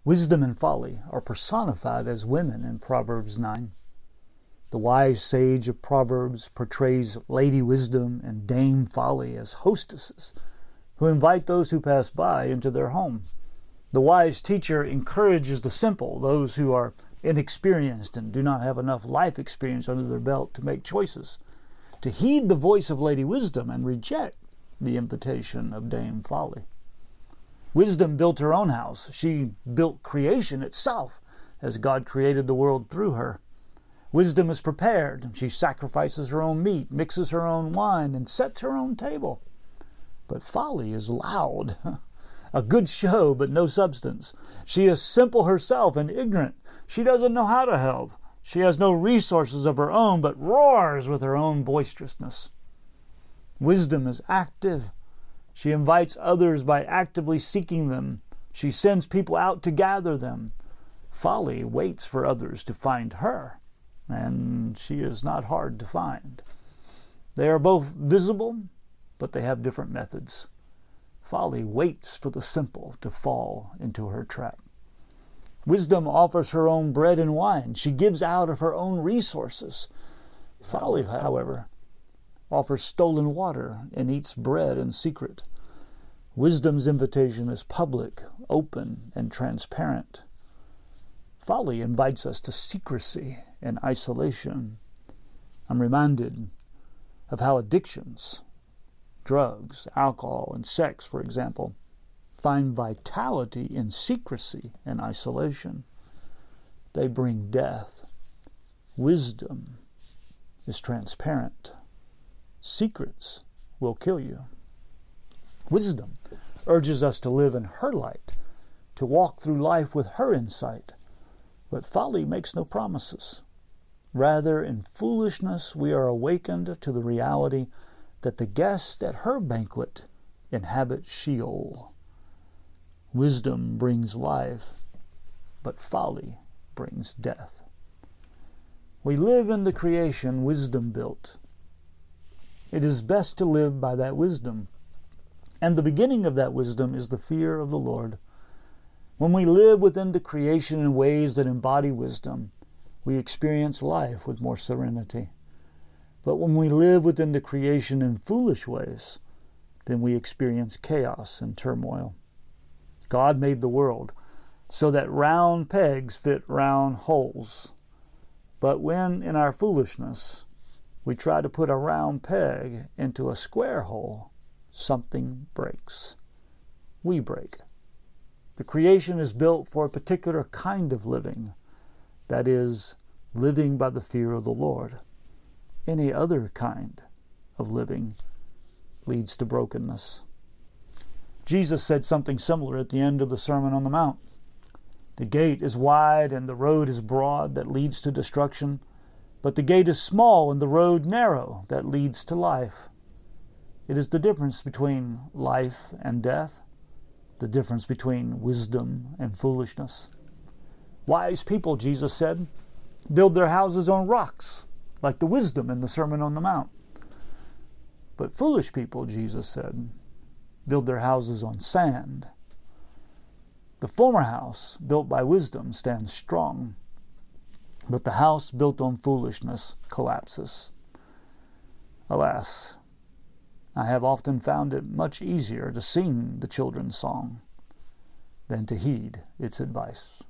Wisdom and folly are personified as women in Proverbs 9. The wise sage of Proverbs portrays Lady Wisdom and Dame Folly as hostesses who invite those who pass by into their home. The wise teacher encourages the simple, those who are inexperienced and do not have enough life experience under their belt to make choices, to heed the voice of Lady Wisdom and reject the invitation of Dame Folly. Wisdom built her own house. She built creation itself as God created the world through her. Wisdom is prepared. She sacrifices her own meat, mixes her own wine, and sets her own table. But Folly is loud. A good show, but no substance. She is simple herself and ignorant. She doesn't know how to help. She has no resources of her own, but roars with her own boisterousness. Wisdom is active. She invites others by actively seeking them. She sends people out to gather them. Folly waits for others to find her, and she is not hard to find. They are both visible, but they have different methods. Folly waits for the simple to fall into her trap. Wisdom offers her own bread and wine. She gives out of her own resources. Folly, however, offers stolen water and eats bread in secret. Wisdom's invitation is public, open, and transparent. Folly invites us to secrecy and isolation. I'm reminded of how addictions, drugs, alcohol, and sex, for example, find vitality in secrecy and isolation. They bring death. Wisdom is transparent. Secrets will kill you. Wisdom urges us to live in her light, to walk through life with her insight. But folly makes no promises. Rather, in foolishness, we are awakened to the reality that the guest at her banquet inhabits Sheol. Wisdom brings life, but folly brings death. We live in the creation wisdom built. It is best to live by that wisdom. And the beginning of that wisdom is the fear of the Lord. When we live within the creation in ways that embody wisdom, we experience life with more serenity. But when we live within the creation in foolish ways, then we experience chaos and turmoil. God made the world so that round pegs fit round holes. But when, in our foolishness, we try to put a round peg into a square hole, something breaks. We break. The creation is built for a particular kind of living, that is, living by the fear of the Lord. Any other kind of living leads to brokenness. Jesus said something similar at the end of the Sermon on the Mount. The gate is wide and the road is broad that leads to destruction, but the gate is small and the road narrow that leads to life. It is the difference between life and death, the difference between wisdom and foolishness. Wise people, Jesus said, build their houses on rocks, like the wisdom in the Sermon on the Mount. But foolish people, Jesus said, build their houses on sand. The former house, built by wisdom, stands strong, but the house built on foolishness collapses. Alas, I have often found it much easier to sing the children's song than to heed its advice.